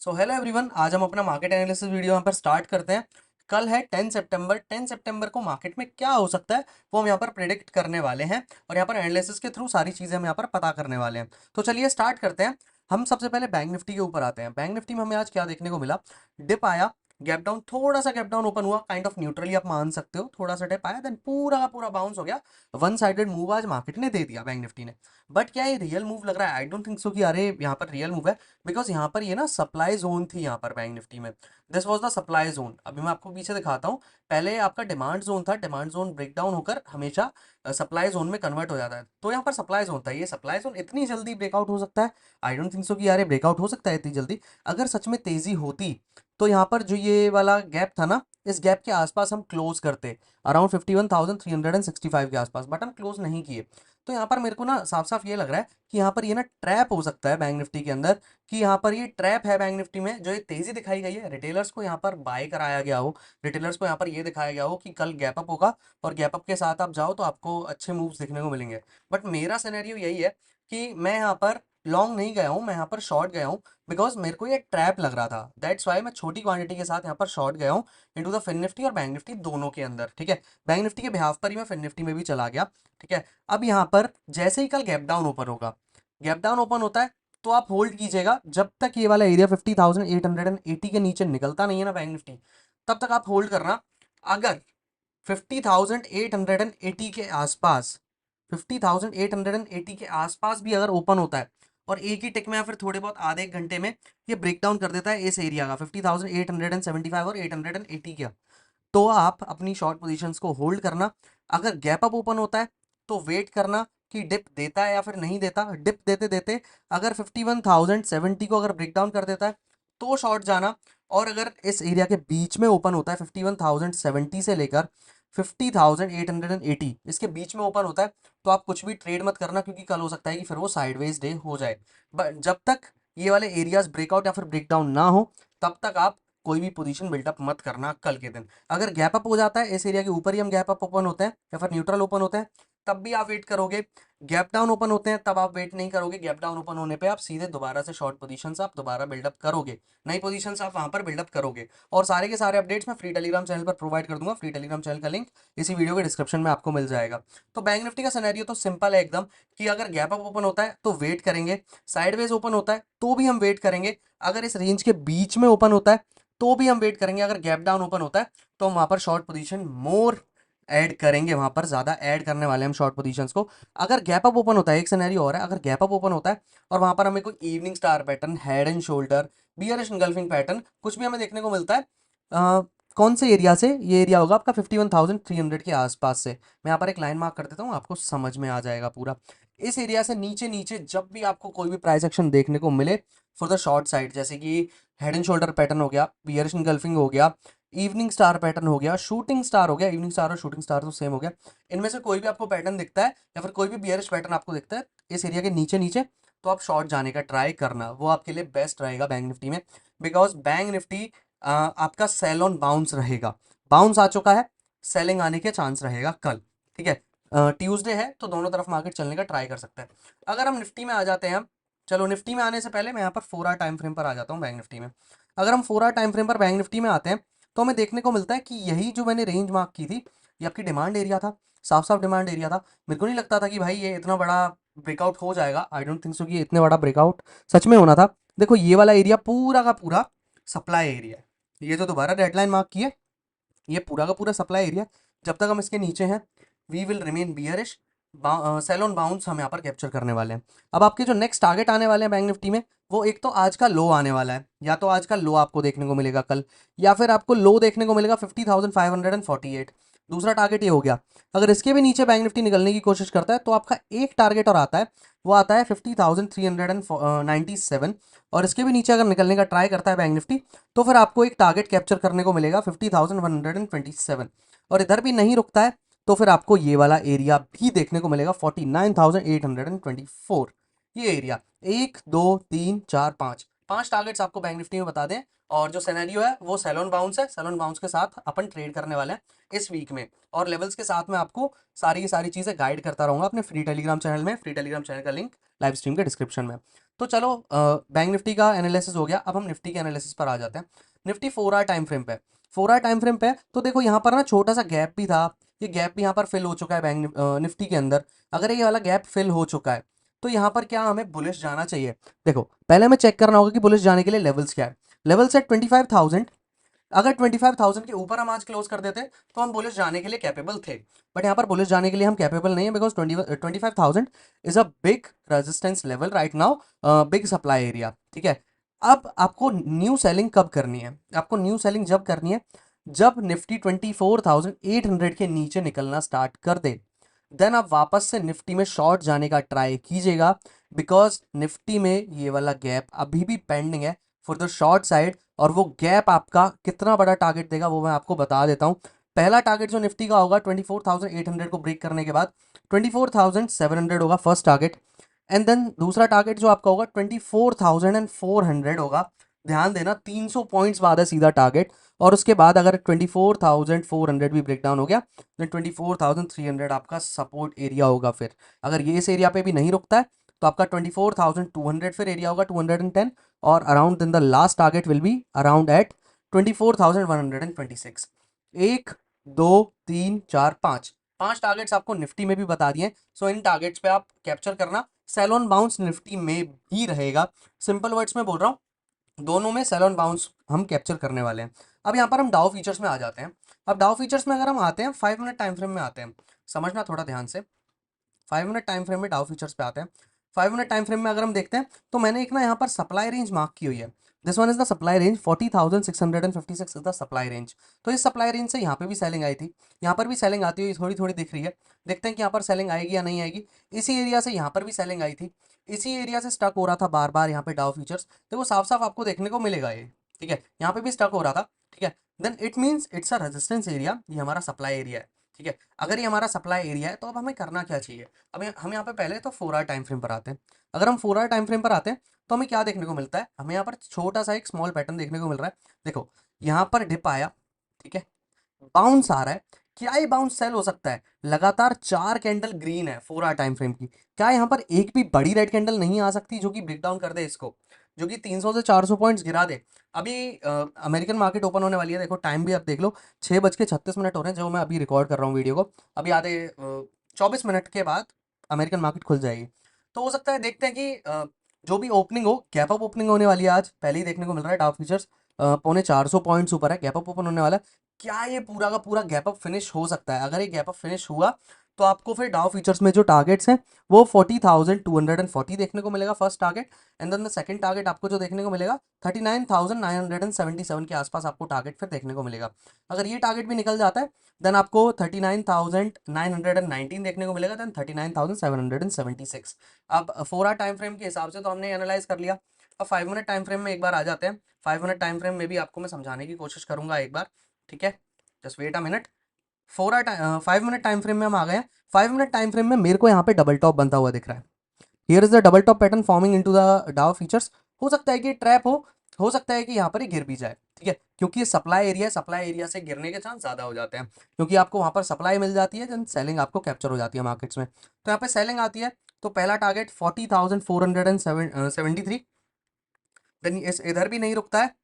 So hello everyone, आज हम अपना मार्केट एनालिसिस वीडियो यहाँ पर स्टार्ट करते हैं। कल है 10 सितंबर। 10 सितंबर को मार्केट में क्या हो सकता है वो हम यहाँ पर प्रिडिक्ट करने वाले हैं और यहाँ पर एनालिसिस के थ्रू सारी चीज़ें हम यहाँ पर पता करने वाले हैं। तो चलिए स्टार्ट करते हैं। हम सबसे पहले बैंक निफ्टी के ऊपर आते हैं। बैंक निफ्टी में हमें आज क्या देखने को मिला? डिप आया, गैप डाउन, थोड़ा सा गैप डाउन ओपन हुआ, काइंड ऑफ न्यूट्रली आप मान सकते हो। थोड़ा सा डिप आया, देन पूरा का पूरा बाउंस हो गया। वन साइडेड मूव आज मार्केट ने दे दिया बैंक निफ्टी ने। बट क्या ये रियल मूव लग रहा है? आई डोंट थिंक सो कि अरे यहाँ पर रियल मूव है, बिकॉज यहाँ पर ये ना सप्लाई जोन थी यहाँ पर बैंक निफ्टी में। This was the supply zone. अभी मैं आपको पीछे दिखाता हूँ। पहले आपका डिमांड जोन था, डिमांड जोन ब्रेक डाउन होकर हमेशा सप्लाई जोन में कन्वर्ट हो जाता है। तो यहाँ पर सप्लाई जोन था, ये सप्लाई जोन इतनी जल्दी ब्रेकआउट हो सकता है? आई डोंट थिंक सो कि यार ये ब्रेकआउट हो सकता है इतनी जल्दी। अगर सच में तेजी होती तो यहाँ पर जो ये वाला गैप था ना, इस गैप के आसपास हम क्लोज करते अराउंड 51,365 के आसपास, बट हम क्लोज नहीं किए। तो यहाँ पर मेरे को ना साफ साफ ये लग रहा है कि यहाँ पर ये ना ट्रैप हो सकता है बैंक निफ्टी के अंदर, कि यहाँ पर ये ट्रैप है बैंक निफ्टी में। जो ये तेजी दिखाई गई है, रिटेलर्स को यहाँ पर बाय कराया गया हो, रिटेलर्स को यहाँ पर ये दिखाया गया हो कि कल गैप अप होगा और गैप अप के साथ आप जाओ तो आपको अच्छे मूव्स देखने को मिलेंगे। बट मेरा सिनेरियो यही है कि मैं यहाँ पर लॉन्ग नहीं गया हूँ, मैं यहाँ पर शॉर्ट गया हूँ, बिकॉज मेरे को ये ट्रैप लग रहा था। दैट्स वाई मैं छोटी क्वांटिटी के साथ यहाँ पर शॉर्ट गया हूँ इनटू द फिन निफ्टी और बैंक निफ्टी दोनों के अंदर। ठीक है, बैंक निफ्टी के बिहाफ पर ही मैं फिन निफ्टी में भी चला गया। ठीक है, अब यहाँ पर जैसे ही कल गैप डाउन ओपन होगा, गैप डाउन ओपन होता है तो आप होल्ड कीजिएगा जब तक ये वाला एरिया 50,880 के नीचे निकलता नहीं है ना बैंक निफ्टी, तब तक आप होल्ड करना। अगर 50,880 के आसपास, 50,880 के आसपास भी अगर ओपन होता है और एक ही टिक में या फिर थोड़े बहुत आधे एक घंटे में ये ब्रेक डाउन कर देता है इस एरिया का 50,875 और 880 का, तो आप अपनी शॉर्ट पोजीशंस को होल्ड करना। अगर गैप अप ओपन होता है तो वेट करना कि डिप देता है या फिर नहीं देता। डिप देते देते अगर 51,070 को अगर ब्रेक डाउन कर देता है तो शॉर्ट जाना। और अगर इस एरिया के बीच में ओपन होता है 51,070 से लेकर 50,880 इसके बीच में ओपन होता है, तो आप कुछ भी ट्रेड मत करना, क्योंकि कल हो सकता है कि फिर वो साइडवेज डे हो जाए। बट जब तक ये वाले एरियाज ब्रेकआउट या फिर ब्रेकडाउन ना हो, तब तक आप कोई भी पोजीशन बिल्डअप मत करना कल के दिन। अगर गैप अप हो जाता है इस एरिया के ऊपर ही, हम गैप अप ओपन होते हैं या फिर न्यूट्रल ओपन होते हैं, तब भी आप वेट करोगे। गैप डाउन ओपन होते हैं तब आप वेट नहीं करोगे। गैप डाउन ओपन होने पे आप सीधे दोबारा से शॉर्ट पोजीशंस आप दोबारा बिल्डअप करोगे, नई पोजीशंस आप वहां पर बिल्डअप करोगे। और सारे के सारे अपडेट्स मैं फ्री टेलीग्राम चैनल पर प्रोवाइड कर दूंगा। फ्री टेलीग्राम चैनल का लिंक इसी वीडियो के डिस्क्रिप्शन में आपको मिल जाएगा। तो बैंक निफ्टी का सिनेरियो तो सिंपल है एकदम, कि अगर गैप अप ओपन होता है तो वेट करेंगे, साइडवेज ओपन होता है तो भी हम वेट करेंगे, अगर इस रेंज के बीच में ओपन होता है तो भी हम वेट करेंगे, अगर गैप डाउन ओपन होता है तो हम वहां पर शॉर्ट पोजीशन मोर ऐड करेंगे, वहां पर ज्यादा ऐड करने वाले हम शॉर्ट पोजीशंस को। अगर गैप अप ओपन होता है, एक सिनेरियो और है, अगर गैप अप ओपन होता है और वहां पर हमें कोई evening star pattern, head and shoulder, bearish engulfing pattern कुछ भी हमें देखने को मिलता है, कौन से एरिया से? ये एरिया होगा आपका 51,300 के आसपास से। मैं यहाँ पर एक लाइन मार्क कर देता हूँ, आपको समझ में आ जाएगा पूरा। इस एरिया से नीचे नीचे जब भी आपको कोई भी प्राइस एक्शन देखने को मिले फॉर द शॉर्ट साइड, जैसे कि हेड एंड शोल्डर पैटर्न हो गया, बियरिश एंगल्फिंग हो गया, इवनिंग स्टार पैटर्न हो गया, शूटिंग स्टार हो गया, इवनिंग स्टार और शूटिंग स्टार तो सेम हो गया, इनमें से कोई भी आपको पैटर्न दिखता है या फिर कोई भी बियरिश पैटर्न आपको दिखता है इस एरिया के नीचे नीचे, तो आप शॉर्ट जाने का ट्राई करना, वो आपके लिए बेस्ट रहेगा बैंक निफ्टी में। बिकॉज बैंक निफ्टी आपका सेल ऑन बाउंस रहेगा। बाउंस आ चुका है, सेलिंग आने के चांस रहेगा कल। ठीक है, ट्यूसडे है तो दोनों तरफ मार्केट चलने का ट्राई कर सकता है। अगर हम निफ्टी में आ जाते हैं, चलो निफ्टी में आने से पहले मैं यहाँ पर 4 आवर टाइम फ्रेम पर आ जाता हूँ बैंक निफ्टी में। अगर हम 4 आवर टाइम फ्रेम पर बैंक निफ्टी में आते हैं तो हमें देखने को मिलता है कि यही जो मैंने रेंज मार्क की थी, ये आपकी डिमांड एरिया था, साफ साफ डिमांड एरिया था। मेरे को नहीं लगता था कि भाई ये इतना बड़ा ब्रेकआउट हो जाएगा। आई डोंट थिंक सो कि ये इतने बड़ा ब्रेकआउट सच में होना था। देखो ये वाला एरिया पूरा का पूरा सप्लाई एरिया है, ये जो दोबारा डेडलाइन मार्क की है ये पूरा का पूरा सप्लाई एरिया। जब तक हम इसके नीचे हैं we will remain bearish. Sell on bounce हम यहाँ पर कैप्चर करने वाले हैं। अब आपके जो नेक्स्ट टारगेट आने वाले हैं बैंक निफ्टी में, वो एक तो आज का लो आने वाला है, या तो आज का लो आपको देखने को मिलेगा कल, या फिर आपको लो देखने को मिलेगा 50,548। दूसरा टारगेट ये हो गया। अगर इसके भी नीचे बैंक निफ्टी निकलने की कोशिश करता है तो आपका एक टारगेट और आता है, वो आता है 50,397। और इसके भी नीचे अगर निकलने का ट्राई करता है बैंक निफ्टी तो फिर आपको एक टारगेट कैप्चर करने को मिलेगा 50,127। और इधर भी नहीं रुकता है तो फिर आपको ये वाला एरिया भी देखने को मिलेगा 49,824। ये एरिया 1 2 3 4 5 5 टारगेट्स आपको बैंक निफ्टी में बता दें। और जो सिनेरियो है वो सेलोन बाउंस है, सेलोन बाउंस के साथ अपन ट्रेड करने वाले हैं इस वीक में। और लेवल्स के साथ मैं आपको सारी की सारी चीज़ें गाइड करता रहूंगा अपने फ्री टेलीग्राम चैनल में। फ्री टेलीग्राम चैनल का लिंक लाइव स्ट्रीम के डिस्क्रिप्शन में। तो चलो बैंक निफ्टी का एनालिसिस हो गया, अब हम निफ्टी के एनालिसिस पर आ जाते हैं। निफ्टी 4 आवर टाइम फ्रेम पे, 4 आवर टाइम फ्रेम पे तो देखो यहाँ पर ना छोटा सा गैप भी था, ये गैप भी यहाँ पर फिल हो चुका है निफ्टी के अंदर। अगर ये वाला गैप फिल हो चुका है तो यहाँ पर क्या हमें बुलिश जाना चाहिए। देखो पहले हमें चेक करना होगा कि बुलिश जाने के लिए लेवल्स क्या है। लेवल्स है 25,000, अगर 25,000 के ऊपर हम आज क्लोज कर देते तो हम बुलिश जाने के लिए कैपेबल थे, बट यहाँ पर बुलिश जाने के लिए हम कैपेबल नहीं है, because 25,000 is a big resistance level right now, big supply area. ठीक है, अब आपको न्यू सेलिंग कब करनी है? आपको न्यू सेलिंग जब करनी है जब निफ्टी 24,800 के नीचे निकलना स्टार्ट कर दे, देन आप वापस से निफ्टी में शॉर्ट जाने का ट्राई कीजिएगा, बिकॉज निफ्टी में ये वाला गैप अभी भी पेंडिंग है फॉर द शॉर्ट साइड। और वो गैप आपका कितना बड़ा टारगेट देगा वो मैं आपको बता देता हूँ। पहला टारगेट जो निफ्टी का होगा 24,800 को ब्रेक करने के बाद 24,700 होगा फर्स्ट टारगेट, एंड देन दूसरा टारगेट जो आपका होगा 24,400 होगा। ध्यान देना 300 पॉइंट्स बाद है सीधा टारगेट, और उसके बाद अगर 24,400 भी ब्रेक डाउन हो गया तो 24,300 आपका सपोर्ट एरिया होगा। फिर अगर ये इस एरिया पे भी नहीं रुकता है तो आपका 24,200 फिर एरिया होगा 210, और around then the last target will be around at 24,126। एक, दो, तीन, चार, पाँच, पांच टारगेट्स आपको निफ्टी में भी बता दिए। सो इन टारगेट्स पे आप कैप्चर करना। सेल ऑन बाउंस निफ्टी में भी रहेगा, सिंपल वर्ड्स में बोल रहा हूँ, दोनों में सेल ऑन बाउंस हम कैप्चर करने वाले हैं। अब यहाँ पर हम डाउ फीचर्स में आ जाते हैं। अब डाउ फीचर्स में अगर हम आते हैं 5 मिनट टाइम फ्रेम में आते हैं, समझना थोड़ा ध्यान से। 5 मिनट टाइम फ्रेम में डाउ फीचर्स पे आते हैं। 5 मिनट टाइम फ्रेम में अगर हम देखते हैं तो मैंने एक ना यहाँ पर सप्लाई रेंज मार्क की हुई है। This one is the supply range, 40,656 is the supply range. तो इस सप्लाई रेंज से यहाँ पे भी सेलिंग आई थी, यहाँ पर भी सेलिंग आती हुई थोड़ी थोड़ी दिख रही है। देखते हैं कि यहाँ पर सेलिंग आएगी या नहीं आएगी। इसी एरिया से यहाँ पर भी सेलिंग आई थी, इसी एरिया से स्टक हो रहा था बार बार यहाँ पे डाउ फीचर्स, तो वो साफ साफ आपको देखने को मिलेगा ये। ठीक है, यहाँ पे भी स्टक हो रहा था। ठीक है, then it means it's a resistance area, ये हमारा सप्लाई एरिया है। ठीक है, अगर ये हमारा सप्लाई एरिया है तो अब हमें करना क्या चाहिए। अब हम यहाँ पे पहले तो 4 आवर टाइम फ्रेम पर आते हैं। अगर हम 4 आवर टाइम फ्रेम पर आते हैं तो हमें क्या देखने को मिलता है, हमें यहाँ पर छोटा सा एक स्मॉल पैटर्न देखने को मिल रहा है। देखो यहाँ पर डिप आया, ठीक है, बाउंस आ रहा है। क्या ये बाउंस सेल हो सकता है? लगातार 4 कैंडल ग्रीन है 4 आवर टाइम फ्रेम की, क्या यहाँ पर एक भी बड़ी रेड कैंडल नहीं आ सकती जो कि ब्रेक डाउन कर दे इसको, जो कि 300 से 400 पॉइंट्स गिरा दे। अभी अमेरिकन मार्केट ओपन होने वाली है, देखो टाइम भी आप देख लो, 6:36 हो रहे हैं जो मैं अभी रिकॉर्ड कर रहा हूँ वीडियो को। अभी आधे 24 मिनट के बाद अमेरिकन मार्केट खुल जाएगी। तो हो सकता है, देखते हैं कि जो भी ओपनिंग हो, गैप अप ओपनिंग होने वाली है आज, पहले ही देखने को मिल रहा है। डाउ फीचर्स 450 पॉइंट्स ऊपर है, गैप अप ओपन होने वाला है। क्या ये पूरा का पूरा गैप अप फिनिश हो सकता है? अगर ये गैप अप फिनिश हुआ तो आपको फिर डाउ फीचर्स में जो टारगेट्स हैं वो 40,240 देखने को मिलेगा first target, and then the second target आपको जो देखने को मिलेगा 39,977 के आसपास आपको टारगेट फिर देखने को मिलेगा। अगर ये टारगेट भी निकल जाता है देन आपको 39,919 देखने को मिलेगा, देन 39,776। अब 4 आवर टाइम फ्रेम के हिसाब से तो हमने एनालाइज कर लिया। अब 5 मिनट टाइम फ्रेम में एक बार आ जाते हैं। 5 मिनट टाइम फ्रेम में भी आपको मैं समझाने की कोशिश करूंगा एक बार। ठीक है, just wait a minute. 5 minute time frame में हम आ गए हैं। 5 मिनट टाइम फ्रेम में मेरे को यहाँ पे डबल टॉप बनता हुआ दिख रहा है। Here is the double top pattern forming into the डाउ फीचर्स। हो सकता है कि ट्रैप हो सकता है कि यहाँ पर ही गिर भी जाए। ठीक है, क्योंकि ये सप्लाई एरिया है, सप्लाई एरिया से गिरने के चांस ज़्यादा हो जाते हैं, क्योंकि आपको वहाँ पर सप्लाई मिल जाती है, देन सेलिंग आपको कैप्चर हो जाती है मार्केट्स में। तो यहाँ पे सेलिंग आती है तो पहला टारगेट 40,473, देन इधर भी नहीं रुकता है,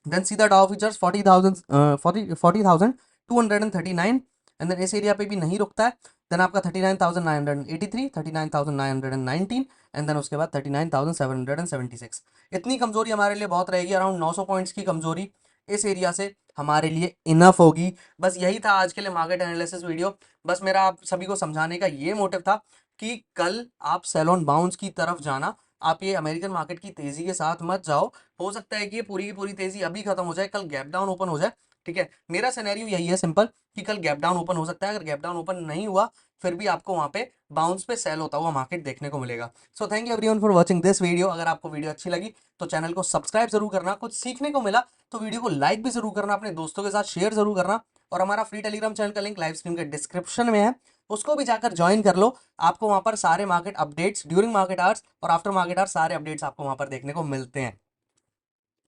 देन सीधा डाउ फीचर्स 40,239, एंड देन इस एरिया पे भी नहीं रुकता है, देन आपका 39,983, 39,919, एंड देन उसके बाद 39,776। इतनी कमजोरी हमारे लिए बहुत रहेगी, अराउंड 900 पॉइंट्स की कमजोरी इस एरिया से हमारे लिए इनफ होगी। बस यही था आज के लिए मार्केट एनालिसिस वीडियो। बस मेरा आप सभी को समझाने का ये मोटिव था कि कल आप सेल ऑन बाउंस की तरफ जाना, आप ये अमेरिकन मार्केट की तेजी के साथ मत जाओ। हो सकता है कि ये पूरी की पूरी तेजी अभी खत्म हो जाए, कल गैप डाउन ओपन हो जाए। ठीक है, मेरा सिनेरियो यही है सिंपल, कि कल गैप डाउन ओपन हो सकता है। अगर गैप डाउन ओपन नहीं हुआ फिर भी आपको वहां पे बाउंस पे सेल होता हुआ मार्केट देखने को मिलेगा। So thank you everyone for watching this video. अगर आपको वीडियो अच्छी लगी तो चैनल को सब्सक्राइब जरूर करना, कुछ सीखने को मिला तो वीडियो को लाइक भी जरूर करना, अपने दोस्तों के साथ शेयर जरूर करना, और हमारा फ्री टेलीग्राम चैनल का लिंक लाइव स्ट्रीम के डिस्क्रिप्शन में है, उसको भी जाकर ज्वाइन कर लो। आपको वहां पर सारे market updates during market hours और आफ्टर मार्केट आवर्स सारे अपडेट्स आपको वहां पर देखने को मिलते हैं।